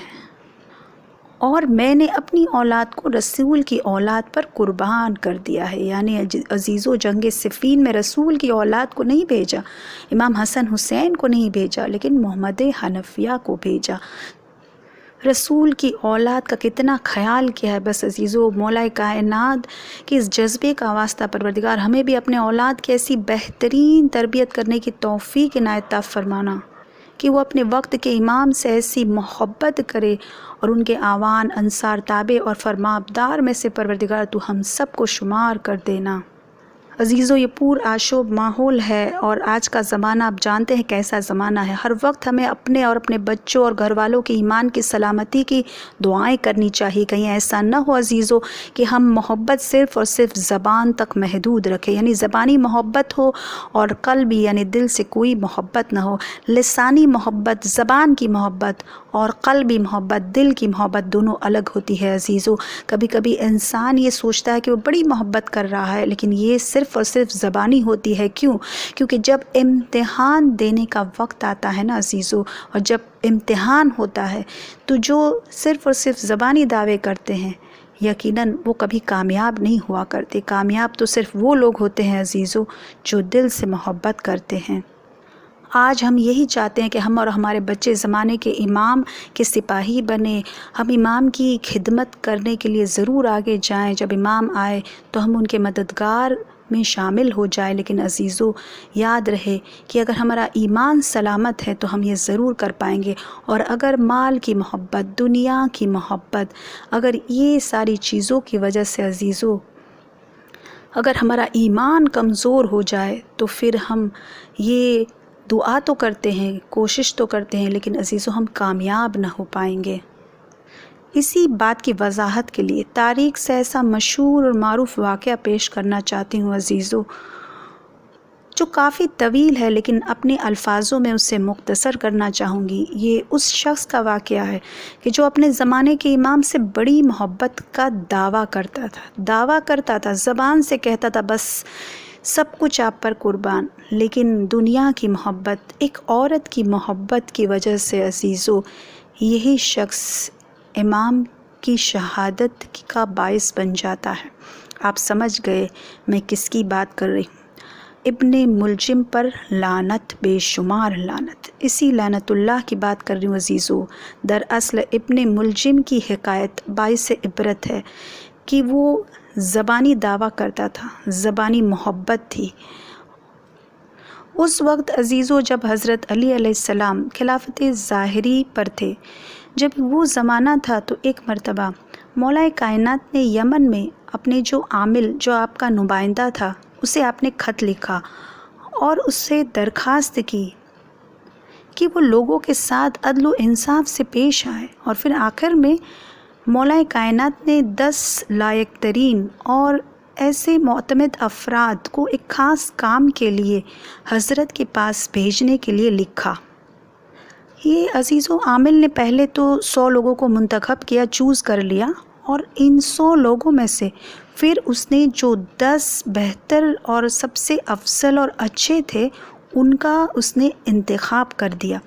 اور میں نے اپنی اولاد کو رسول کی اولاد پر قربان کر دیا ہے۔ یعنی عزیزو جنگ صفین میں رسول کی اولاد کو نہیں بھیجا، امام حسن حسین کو نہیں بھیجا، لیکن محمد حنفیہ کو بھیجا۔ رسول کی اولاد کا کتنا خیال کیا ہے بس عزیزو مولا کائنات کے اس جذبے کا واسطہ پروردگار ہمیں بھی اپنے اولاد کی ایسی بہترین تربیت کرنے کی توفیق عنایت فرمانا کہ وہ اپنے وقت کے امام سے ایسی محبت کرے، اور ان کے آوان انصار تابع اور فرمابدار میں سے پروردگار تو ہم سب کو شمار کر دینا۔ عزیزو یہ پور آشوب ماحول ہے، اور آج کا زمانہ آپ جانتے ہیں کیسا زمانہ ہے، ہر وقت ہمیں اپنے اور اپنے بچوں اور گھر والوں کے ایمان کی سلامتی کی دعائیں کرنی چاہیے۔ کہیں ایسا نہ ہو عزیزو کہ ہم محبت صرف اور صرف زبان تک محدود رکھیں، یعنی زبانی محبت ہو اور قلبی یعنی دل سے کوئی محبت نہ ہو۔ لسانی محبت زبان کی محبت اور قلبی محبت دل کی محبت دونوں الگ ہوتی ہے عزیزو۔ کبھی کبھی انسان یہ سوچتا ہے کہ وہ بڑی محبت کر رہا ہے، لیکن یہ صرف اور صرف زبانی ہوتی ہے۔ کیوں؟ کیونکہ جب امتحان دینے کا وقت آتا ہے نا عزیزو، اور جب امتحان ہوتا ہے تو جو صرف اور صرف زبانی دعوے کرتے ہیں یقیناً وہ کبھی کامیاب نہیں ہوا کرتے۔ کامیاب تو صرف وہ لوگ ہوتے ہیں عزیزو جو دل سے محبت کرتے ہیں۔ آج ہم یہی چاہتے ہیں کہ ہم اور ہمارے بچے زمانے کے امام کے سپاہی بنے، ہم امام کی خدمت کرنے کے لیے ضرور آگے جائیں، جب امام آئے تو ہم ان کے مددگار میں شامل ہو جائے، لیکن عزیزو یاد رہے کہ اگر ہمارا ایمان سلامت ہے تو ہم یہ ضرور کر پائیں گے، اور اگر مال کی محبت، دنیا کی محبت، اگر یہ ساری چیزوں کی وجہ سے عزیزو اگر ہمارا ایمان کمزور ہو جائے تو پھر ہم یہ دعا تو کرتے ہیں، کوشش تو کرتے ہیں، لیکن عزیزو ہم کامیاب نہ ہو پائیں گے۔ اسی بات کی وضاحت کے لیے تاریخ سے ایسا مشہور اور معروف واقعہ پیش کرنا چاہتی ہوں عزیزو، جو کافی طویل ہے لیکن اپنے الفاظوں میں اسے مختصر کرنا چاہوں گی۔ یہ اس شخص کا واقعہ ہے کہ جو اپنے زمانے کے امام سے بڑی محبت کا دعویٰ کرتا تھا، زبان سے کہتا تھا بس سب کچھ آپ پر قربان، لیکن دنیا کی محبت، ایک عورت کی محبت کی وجہ سے عزیزو یہی شخص امام کی شہادت کا باعث بن جاتا ہے۔ آپ سمجھ گئے میں کس کی بات کر رہی ہوں۔ ابن ملجم پر لعنت، بے شمار لعنت، اسی لعنت اللہ کی بات کر رہی ہوں عزیزو۔ دراصل ابن ملجم کی حکایت باعث عبرت ہے کہ وہ زبانی دعویٰ کرتا تھا، زبانی محبت تھی۔ اس وقت عزیزو جب حضرت علی علیہ السلام خلافت ظاہری پر تھے، جب وہ زمانہ تھا تو ایک مرتبہ مولا کائنات نے یمن میں اپنے جو عامل، جو آپ کا نمائندہ تھا، اسے آپ نے خط لکھا اور اس سے درخواست کی کہ وہ لوگوں کے ساتھ عدل و انصاف سے پیش آئے، اور پھر آخر میں مولا کائنات نے 10 لائق ترین اور ایسے معتمد افراد کو ایک خاص کام کے لیے حضرت کے پاس بھیجنے کے لیے لکھا۔ یہ عزیز و عامل نے پہلے تو 100 لوگوں کو منتخب کیا، چوز کر لیا، اور ان 100 لوگوں میں سے پھر اس نے جو 10 بہتر اور سب سے افضل اور اچھے تھے ان کا اس نے انتخاب کر دیا،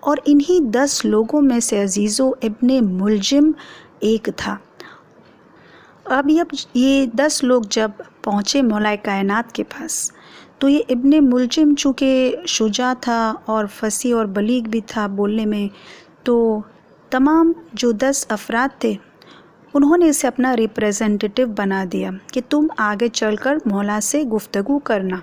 اور انہی 10 لوگوں میں سے عزیزو ابن ملجم ایک تھا۔ اب یہ 10 لوگ جب پہنچے مولا کائنات کے پاس تو یہ ابن ملجم چونکہ شجاع تھا اور فصیح اور بلیغ بھی تھا بولنے میں، تو تمام جو 10 افراد تھے انہوں نے اسے اپنا ریپریزنٹیٹیو بنا دیا کہ تم آگے چل کر مولا سے گفتگو کرنا۔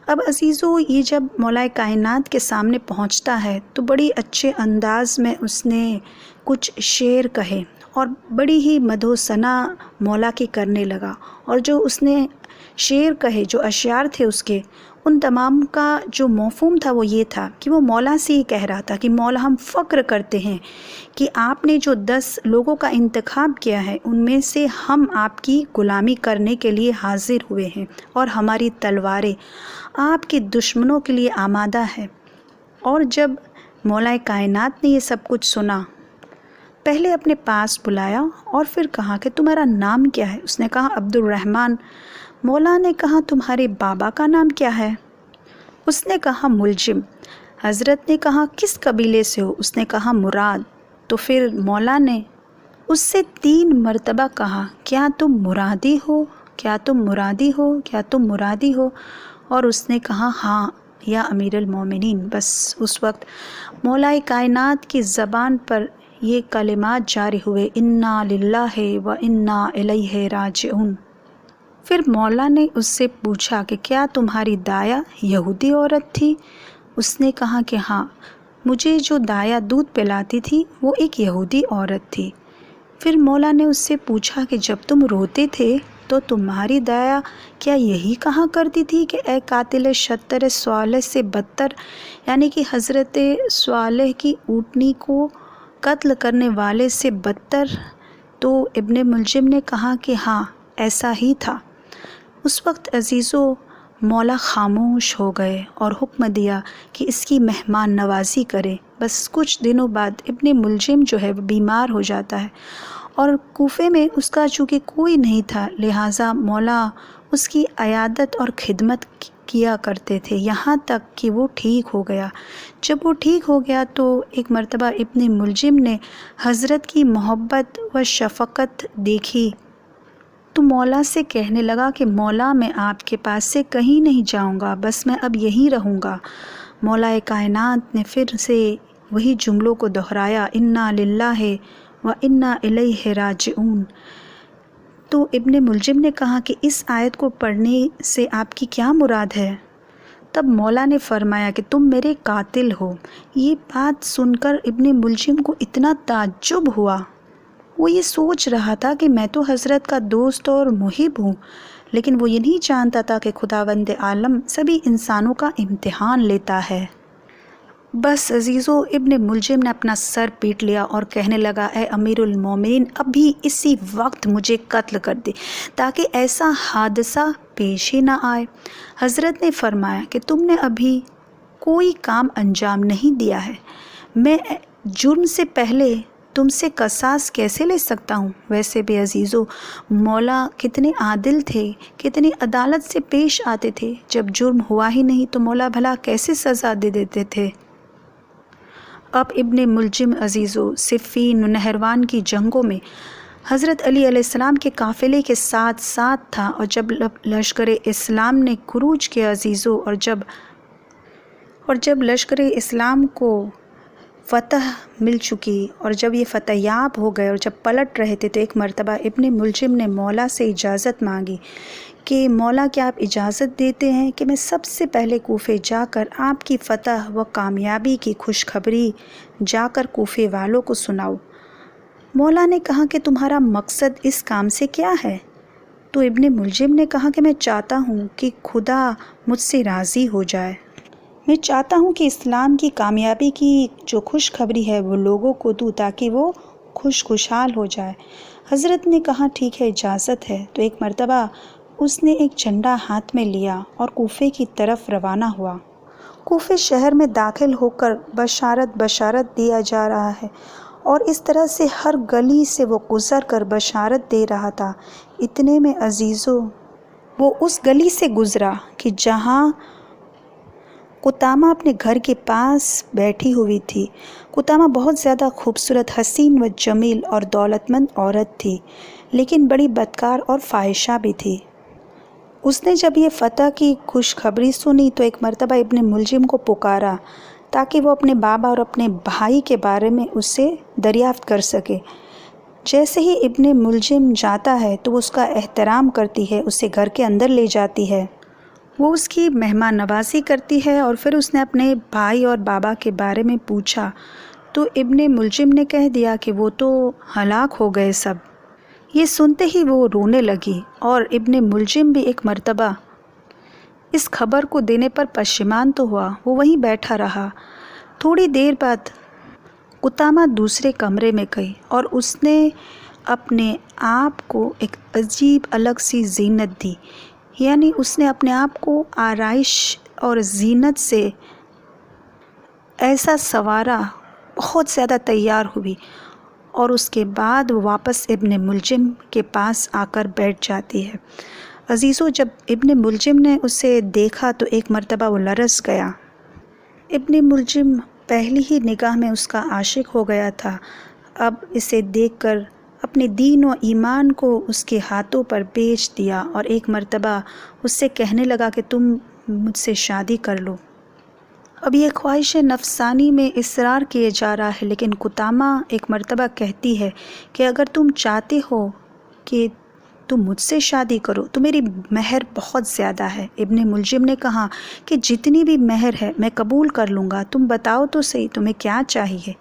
اب عزیزو یہ جب مولا کائنات کے سامنے پہنچتا ہے تو بڑی اچھے انداز میں اس نے کچھ شعر کہے اور بڑی ہی مدح و ثنا مولا کی کرنے لگا، اور جو اس نے شعر کہے، جو اشعار تھے اس کے، ان تمام کا جو مفہوم تھا وہ یہ تھا کہ وہ مولا سے ہی کہہ رہا تھا کہ مولا ہم فخر کرتے ہیں کہ آپ نے جو 10 لوگوں کا انتخاب کیا ہے ان میں سے ہم آپ کی غلامی کرنے کے لیے حاضر ہوئے ہیں، اور ہماری تلواریں آپ کے دشمنوں کے لیے آمادہ ہے۔ اور جب مولا کائنات نے یہ سب کچھ سنا، پہلے اپنے پاس بلایا اور پھر کہا کہ تمہارا نام کیا ہے؟ اس نے کہا عبد الرحمن۔ مولا نے کہا تمہارے بابا کا نام کیا ہے؟ اس نے کہا ملجم۔ حضرت نے کہا کس قبیلے سے ہو؟ اس نے کہا مراد۔ تو پھر مولا نے اس سے 3 مرتبہ کہا کیا تم مرادی ہو؟ کیا تم مرادی ہو؟ کیا تم مرادی ہو؟ اور اس نے کہا ہاں یا امیر المومنین۔ بس اس وقت مولا کائنات کی زبان پر یہ کلمات جاری ہوئے، انا للہ و انا الیہ راجعون۔ پھر مولا نے اس سے پوچھا کہ کیا تمہاری دایا یہودی عورت تھی؟ اس نے کہا کہ ہاں، مجھے جو دایا دودھ پلاتی تھی وہ ایک یہودی عورت تھی۔ پھر مولا نے اس سے پوچھا کہ جب تم روتے تھے تو تمہاری دایا کیا یہی کہا کرتی تھی کہ اے قاتل شتر صالح سے بدتر، یعنی کہ حضرت صالح کی اونٹنی کو قتل کرنے والے سے بدتر؟ تو ابن ملجم نے کہا کہ ہاں ایسا ہی تھا۔ اس وقت عزیزو مولا خاموش ہو گئے اور حکم دیا کہ اس کی مہمان نوازی کرے۔ بس کچھ دنوں بعد ابن ملجم جو ہے بیمار ہو جاتا ہے، اور کوفے میں اس کا چونکہ کوئی نہیں تھا لہٰذا مولا اس کی عیادت اور خدمت کیا کرتے تھے یہاں تک کہ وہ ٹھیک ہو گیا۔ جب وہ ٹھیک ہو گیا تو ایک مرتبہ ابن ملجم نے حضرت کی محبت و شفقت دیکھی تو مولا سے کہنے لگا کہ مولا میں آپ کے پاس سے کہیں نہیں جاؤں گا، بس میں اب یہیں رہوں گا۔ مولا کائنات نے پھر سے وہی جملوں کو دہرایا، انا للہ و انا الیہ راجعون۔ تو ابن ملجم نے کہا کہ اس آیت کو پڑھنے سے آپ کی کیا مراد ہے؟ تب مولا نے فرمایا کہ تم میرے قاتل ہو۔ یہ بات سن کر ابن ملجم کو اتنا تعجب ہوا، وہ یہ سوچ رہا تھا کہ میں تو حضرت کا دوست اور محب ہوں، لیکن وہ یہ نہیں جانتا تھا کہ خداوند عالم سبھی انسانوں کا امتحان لیتا ہے۔ بس عزیزو ابن ملجم نے اپنا سر پیٹ لیا اور کہنے لگا اے امیر المومنین، ابھی اسی وقت مجھے قتل کر دے تاکہ ایسا حادثہ پیش ہی نہ آئے۔ حضرت نے فرمایا کہ تم نے ابھی کوئی کام انجام نہیں دیا ہے، میں جرم سے پہلے تم سے قصاص کیسے لے سکتا ہوں؟ ویسے بھی عزیزو مولا کتنے عادل تھے، کتنی عدالت سے پیش آتے تھے، جب جرم ہوا ہی نہیں تو مولا بھلا کیسے سزا دے دیتے تھے۔ اب ابن ملجم عزیزو صفین و نہروان کی جنگوں میں حضرت علی علیہ السلام کے قافلے کے ساتھ ساتھ تھا، اور جب لشکر اسلام نے خروج کیا عزیزو، اور جب لشکر اسلام کو فتح مل چکی اور جب یہ فتح یاب ہو گئے اور جب پلٹ رہے تھے تو ایک مرتبہ ابن ملجم نے مولا سے اجازت مانگی کہ مولا کیا آپ اجازت دیتے ہیں کہ میں سب سے پہلے کوفے جا کر آپ کی فتح و کامیابی کی خوشخبری جا کر کوفے والوں کو سناؤں؟ مولا نے کہا کہ تمہارا مقصد اس کام سے کیا ہے؟ تو ابن ملجم نے کہا کہ میں چاہتا ہوں کہ خدا مجھ سے راضی ہو جائے، میں چاہتا ہوں کہ اسلام کی کامیابی کی جو خوشخبری ہے وہ لوگوں کو دوں تاکہ وہ خوشحال ہو جائے۔ حضرت نے کہا ٹھیک ہے، اجازت ہے۔ تو ایک مرتبہ اس نے ایک جھنڈا ہاتھ میں لیا اور کوفے کی طرف روانہ ہوا۔ کوفے شہر میں داخل ہو کر بشارت دیا جا رہا ہے، اور اس طرح سے ہر گلی سے وہ گزر کر بشارت دے رہا تھا۔ اتنے میں عزیزو وہ اس گلی سے گزرا کہ جہاں قطامہ اپنے گھر کے پاس بیٹھی ہوئی تھی۔ قطامہ بہت زیادہ خوبصورت، حسین و جمیل اور دولت مند عورت تھی، لیکن بڑی بدکار اور فاحشہ بھی تھی۔ اس نے جب یہ فتح کی خوشخبری سنی تو ایک مرتبہ ابن ملجم کو پکارا تاکہ وہ اپنے بابا اور اپنے بھائی کے بارے میں اس سے دریافت کر سکے۔ جیسے ہی ابن ملجم جاتا ہے تو وہ اس کا احترام کرتی ہے، اسے گھر کے اندر لے جاتی ہے، وہ اس کی مہمان نوازی کرتی ہے، اور پھر اس نے اپنے بھائی اور بابا کے بارے میں پوچھا تو ابن ملجم نے کہہ دیا کہ وہ تو ہلاک ہو گئے سب۔ یہ سنتے ہی وہ رونے لگی، اور ابن ملجم بھی ایک مرتبہ اس خبر کو دینے پر پشیمان تو ہوا، وہ وہیں بیٹھا رہا۔ تھوڑی دیر بعد قطامہ دوسرے کمرے میں گئی اور اس نے اپنے آپ کو ایک عجیب الگ سی زینت دی، یعنی اس نے اپنے آپ کو آرائش اور زینت سے ایسا سنوارا، بہت زیادہ تیار ہوئی، اور اس کے بعد وہ واپس ابن ملجم کے پاس آ کر بیٹھ جاتی ہے۔ عزیزو، جب ابن ملجم نے اسے دیکھا تو ایک مرتبہ وہ لرز گیا۔ ابن ملجم پہلی ہی نگاہ میں اس کا عاشق ہو گیا تھا، اب اسے دیکھ کر اپنے دین و ایمان کو اس کے ہاتھوں پر بیچ دیا، اور ایک مرتبہ اس سے کہنے لگا کہ تم مجھ سے شادی کر لو۔ اب یہ خواہش نفسانی میں اصرار کیے جا رہا ہے، لیکن قطامہ ایک مرتبہ کہتی ہے کہ اگر تم چاہتے ہو کہ تم مجھ سے شادی کرو تو میری مہر بہت زیادہ ہے۔ ابن ملجم نے کہا کہ جتنی بھی مہر ہے میں قبول کر لوں گا، تم بتاؤ تو صحیح تمہیں کیا چاہیے۔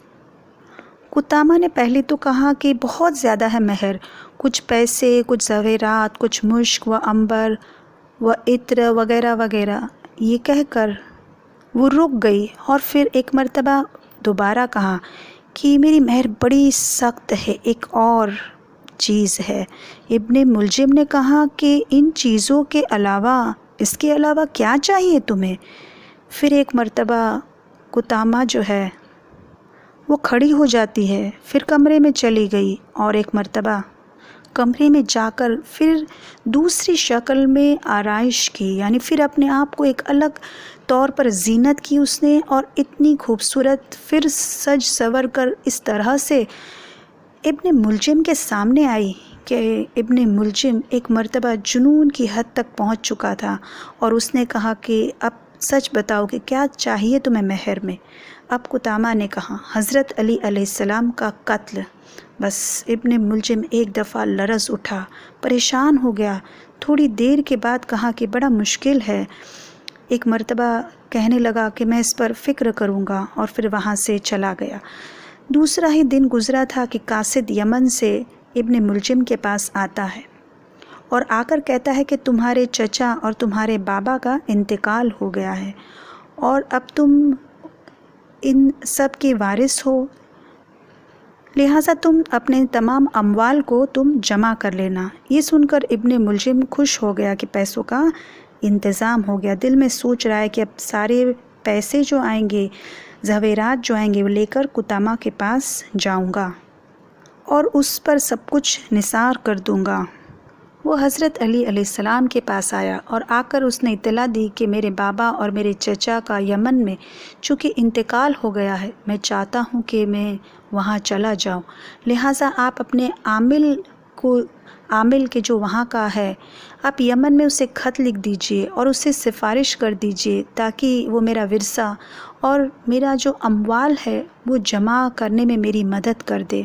قطامہ نے پہلے تو کہا کہ بہت زیادہ ہے مہر، کچھ پیسے، کچھ زیورات، کچھ مشک و عنبر و عطر وغیرہ وغیرہ۔ یہ کہہ کر وہ رک گئی، اور پھر ایک مرتبہ دوبارہ کہا کہ میری مہر بڑی سخت ہے، ایک اور چیز ہے۔ ابن ملجم نے کہا کہ ان چیزوں کے علاوہ، اس کے علاوہ کیا چاہیے تمہیں؟ پھر ایک مرتبہ قطامہ جو ہے وہ کھڑی ہو جاتی ہے، پھر کمرے میں چلی گئی، اور ایک مرتبہ کمرے میں جا کر پھر دوسری شکل میں آرائش کی، یعنی پھر اپنے آپ کو ایک الگ طور پر زینت کی اس نے، اور اتنی خوبصورت پھر سج سور کر اس طرح سے ابن ملجم کے سامنے آئی کہ ابن ملجم ایک مرتبہ جنون کی حد تک پہنچ چکا تھا، اور اس نے کہا کہ اب سچ بتاؤ کہ کیا چاہیے تمہیں مہر میں؟ اب قطامہ نے کہا حضرت علی علیہ السلام کا قتل۔ بس ابن ملجم ایک دفعہ لرز اٹھا، پریشان ہو گیا، تھوڑی دیر کے بعد کہا کہ بڑا مشکل ہے۔ ایک مرتبہ کہنے لگا کہ میں اس پر فکر کروں گا، اور پھر وہاں سے چلا گیا۔ دوسرا ہی دن گزرا تھا کہ قاصد یمن سے ابن ملجم کے پاس آتا ہے اور آ کر کہتا ہے کہ تمہارے چچا اور تمہارے بابا کا انتقال ہو گیا ہے، اور اب تم ان سب کے وارث ہو، لہٰذا تم اپنے تمام اموال کو تم جمع کر لینا۔ یہ سن کر ابن ملجم خوش ہو گیا کہ پیسوں کا انتظام ہو گیا، دل میں سوچ رہا ہے کہ اب سارے پیسے جو آئیں گے، زیورات جو آئیں گے، وہ لے کر قطامہ کے پاس جاؤں گا اور اس پر سب کچھ نثار کر دوں گا۔ وہ حضرت علی علیہ السلام کے پاس آیا اور آ کر اس نے اطلاع دی کہ میرے بابا اور میرے چچا کا یمن میں چونکہ انتقال ہو گیا ہے، میں چاہتا ہوں کہ میں وہاں چلا جاؤں، لہٰذا آپ اپنے عامل کے جو وہاں کا ہے، آپ یمن میں اسے خط لکھ دیجئے اور اسے سفارش کر دیجئے تاکہ وہ میرا ورثہ اور میرا جو اموال ہے وہ جمع کرنے میں میری مدد کر دے۔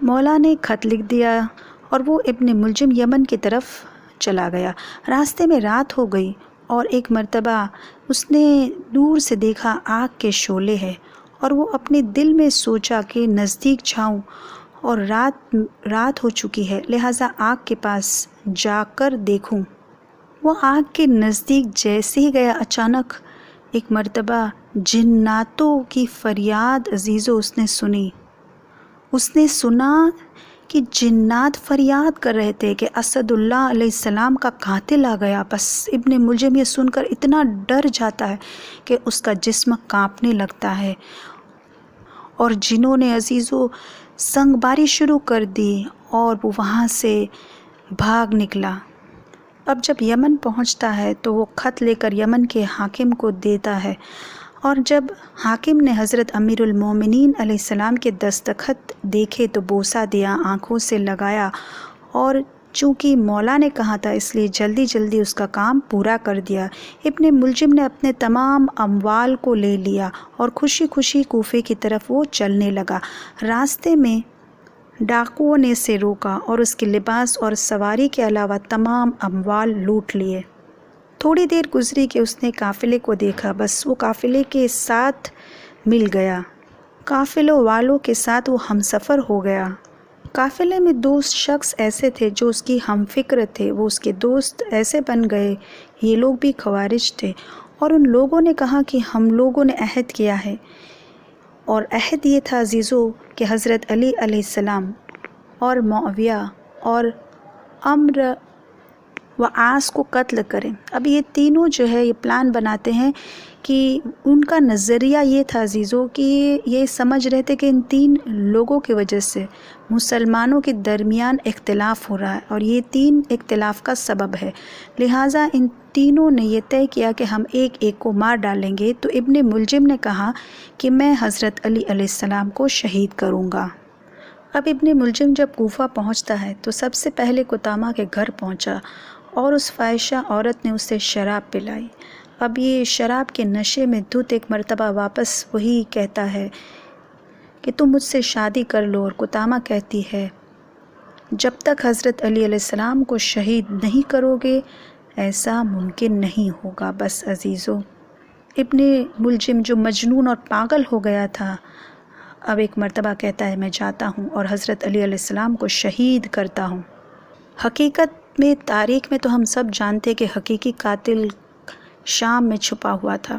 مولا نے خط لکھ دیا اور وہ ابن ملجم یمن کی طرف چلا گیا۔ راستے میں رات ہو گئی اور ایک مرتبہ اس نے دور سے دیکھا آگ کے شعلے ہیں، اور وہ اپنے دل میں سوچا کہ نزدیک جاؤں، اور رات ہو چکی ہے، لہٰذا آگ کے پاس جا کر دیکھوں۔ وہ آگ کے نزدیک جیسے ہی گیا، اچانک ایک مرتبہ جناتوں کی فریاد عزیزو اس نے سنی۔ اس نے سنا کہ جنات فریاد کر رہے تھے کہ اسد اللہ علیہ السلام کا قاتل آ گیا۔ بس ابن ملجم یہ سن کر اتنا ڈر جاتا ہے کہ اس کا جسم کانپنے لگتا ہے، اور جنوں نے عزیزو سنگ باری شروع کر دی اور وہ وہاں سے بھاگ نکلا۔ اب جب یمن پہنچتا ہے تو وہ خط لے کر یمن کے حاکم کو دیتا ہے، اور جب حاکم نے حضرت امیر المومنین علیہ السلام کے دستخط دیکھے تو بوسہ دیا، آنکھوں سے لگایا، اور چونکہ مولا نے کہا تھا اس لیے جلدی جلدی اس کا کام پورا کر دیا۔ ابن ملجم نے اپنے تمام اموال کو لے لیا اور خوشی خوشی کوفے کی طرف وہ چلنے لگا۔ راستے میں ڈاکوؤں نے اسے روکا اور اس کے لباس اور سواری کے علاوہ تمام اموال لوٹ لیے۔ تھوڑی دیر گزری کہ اس نے قافلے کو دیکھا، بس وہ قافلے کے ساتھ مل گیا، قافلوں والوں کے ساتھ وہ ہم سفر ہو گیا۔ قافلے میں 2 شخص ایسے تھے جو اس کی ہم فکر تھے، وہ اس کے دوست ایسے بن گئے۔ یہ لوگ بھی خوارج تھے، اور ان لوگوں نے کہا کہ ہم لوگوں نے عہد کیا ہے، اور عہد یہ تھا عزیزو کہ حضرت علی علیہ السلام اور معاویہ اور عمرو و عاص کو قتل کریں۔ اب یہ تینوں جو ہے یہ پلان بناتے ہیں کہ ان کا نظریہ یہ تھا عزیزو کہ یہ سمجھ رہے تھے کہ ان 3 لوگوں کی وجہ سے مسلمانوں کے درمیان اختلاف ہو رہا ہے، اور یہ 3 اختلاف کا سبب ہے، لہٰذا ان تینوں نے یہ طے کیا کہ ہم ایک ایک کو مار ڈالیں گے۔ تو ابن ملجم نے کہا کہ میں حضرت علی علیہ السلام کو شہید کروں گا۔ اب ابن ملجم جب کوفہ پہنچتا ہے تو سب سے پہلے قطامہ کے گھر پہنچا، اور اس فاحشہ عورت نے اسے شراب پلائی۔ اب یہ شراب کے نشے میں دھت ایک مرتبہ واپس وہی کہتا ہے کہ تم مجھ سے شادی کر لو، اور قطامہ کہتی ہے جب تک حضرت علی علیہ السلام کو شہید نہیں کرو گے ایسا ممکن نہیں ہوگا۔ بس عزیزو ابن ملجم جو مجنون اور پاگل ہو گیا تھا، اب ایک مرتبہ کہتا ہے میں جاتا ہوں اور حضرت علی علیہ السلام کو شہید کرتا ہوں۔ حقیقت میں تاریخ میں تو ہم سب جانتے کہ حقیقی قاتل شام میں چھپا ہوا تھا،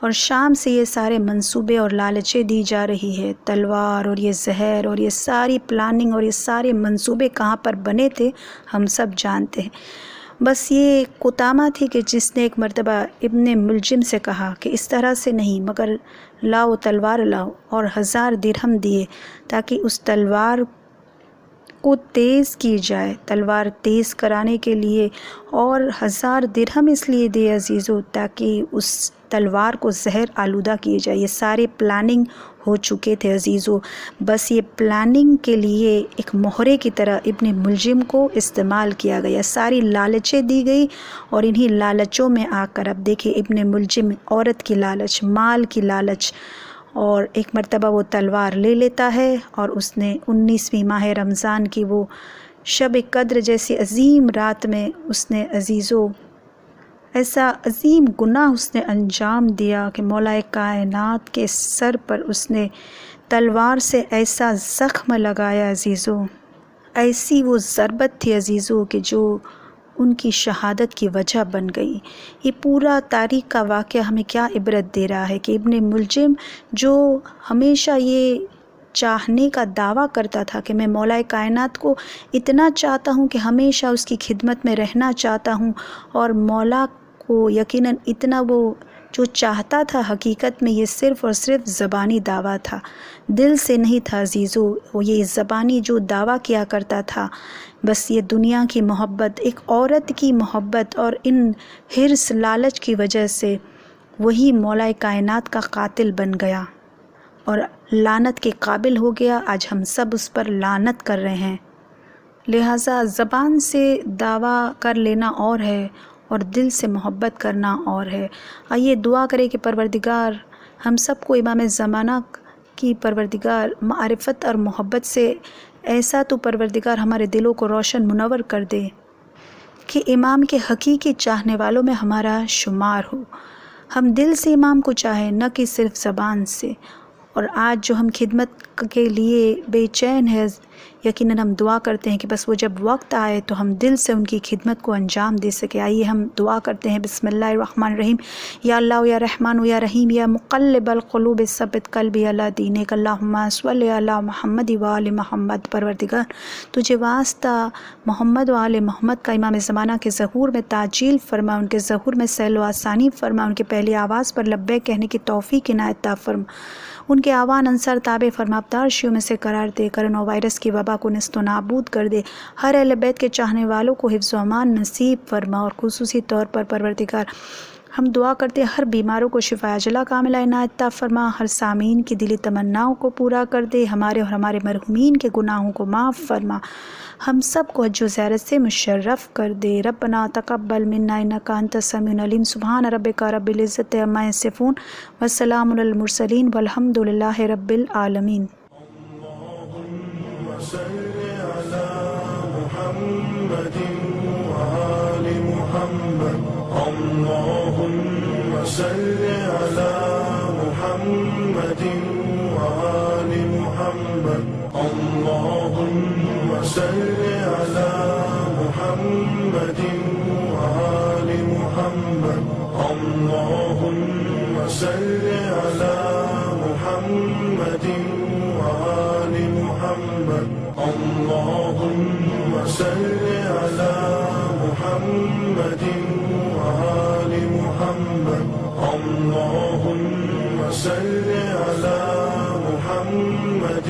اور شام سے یہ سارے منصوبے اور لالچیں دی جا رہی ہے، تلوار اور یہ زہر اور یہ ساری پلاننگ اور یہ سارے منصوبے کہاں پر بنے تھے ہم سب جانتے ہیں۔ بس یہ قطامہ تھی کہ جس نے ایک مرتبہ ابن ملجم سے کہا کہ اس طرح سے نہیں، مگر لاؤ تلوار لاؤ، اور 1000 درہم دیے تاکہ اس تلوار کو تیز کی جائے، تلوار تیز کرانے کے لیے، اور 1000 درہم اس لیے دے عزیزو تاکہ اس تلوار کو زہر آلودہ کیے جائے۔ یہ سارے پلاننگ ہو چکے تھے عزیزو، بس یہ پلاننگ کے لیے ایک مہرے کی طرح ابن ملجم کو استعمال کیا گیا، ساری لالچیں دی گئی، اور انہی لالچوں میں آ کر اب دیکھیں ابن ملجم عورت کی لالچ، مال کی لالچ، اور ایک مرتبہ وہ تلوار لے لیتا ہے، اور اس نے 19ویں ماہ رمضان کی وہ شب قدر جیسی عظیم رات میں اس نے عزیزو ایسا عظیم گناہ اس نے انجام دیا کہ مولا کائنات کے سر پر اس نے تلوار سے ایسا زخم لگایا عزیزو، ایسی وہ ضربت تھی عزیزو کہ جو ان کی شہادت کی وجہ بن گئی۔ یہ پورا تاریخ کا واقعہ ہمیں کیا عبرت دے رہا ہے کہ ابن ملجم جو ہمیشہ یہ چاہنے کا دعویٰ کرتا تھا کہ میں مولا کائنات کو اتنا چاہتا ہوں کہ ہمیشہ اس کی خدمت میں رہنا چاہتا ہوں، اور مولا کو یقیناً اتنا وہ جو چاہتا تھا، حقیقت میں یہ صرف اور صرف زبانی دعویٰ تھا، دل سے نہیں تھا عزیزو۔ وہ یہ زبانی جو دعویٰ کیا کرتا تھا، بس یہ دنیا کی محبت، ایک عورت کی محبت اور ان حرص لالچ کی وجہ سے وہی مولا کائنات کا قاتل بن گیا اور لعنت کے قابل ہو گیا۔ آج ہم سب اس پر لعنت کر رہے ہیں۔ لہٰذا زبان سے دعویٰ کر لینا اور ہے، اور دل سے محبت کرنا اور ہے۔ آئیے دعا کریں کہ پروردگار ہم سب کو امام زمانہ کی پروردگار معرفت اور محبت سے ایسا تو پروردگار ہمارے دلوں کو روشن منور کر دے کہ امام کے حقیقی چاہنے والوں میں ہمارا شمار ہو، ہم دل سے امام کو چاہیں نہ کہ صرف زبان سے۔ اور آج جو ہم خدمت کے لیے بے چین ہے۔ یقیناً ہم دعا کرتے ہیں کہ بس وہ جب وقت آئے تو ہم دل سے ان کی خدمت کو انجام دے سکیں۔ آئیے ہم دعا کرتے ہیں۔ بسم اللہ الرحمن الرحیم۔ یا اللہ یا رحمان یا رحیم یا مقلب القلوب ثبت قلبی علی دینک، اللہم صلی علی محمد و آل محمد۔ پروردگار تجھے واسطہ محمد و آل محمد کا امام زمانہ کے ظہور میں تعجیل فرما، ان کے ظہور میں سہل و آسانی فرما، ان کے پہلی آواز پر لبیک کہنے کی توفیق عنایت عطا فرما، ان کے آوان انصار تابع فرما، ابتار شیوں میں سے قرار دے، کرونا وائرس کی وبا کو نیست و نابود کر دے، ہر اہل بیت کے چاہنے والوں کو حفظ و امان نصیب فرما، اور خصوصی طور پر پروردگار ہم دعا کرتے ہر بیماروں کو شفا عاجلہ کاملہ عنایت عطا فرما، ہر سامعین کی دلی تمناؤں کو پورا کر دے، ہمارے اور ہمارے مرحومین کے گناہوں کو معاف فرما، ہم سب کو حج و زیارت سے مشرف کر دے۔ ربنا تقبل منا انک انت السمیع العلیم، سبحان ربک رب العزۃ عما یصفون وسلام علی المرسلین والحمد للہ رب العالمین۔ اللهم صل على محمد وآل محمد، اللهم صل على محمد وآل محمد، اللهم صل على محمد وآل محمد، اللهم صل على محمد وآل محمد، اللهم صل على محمد وآل محمد، اللهم صل على محمد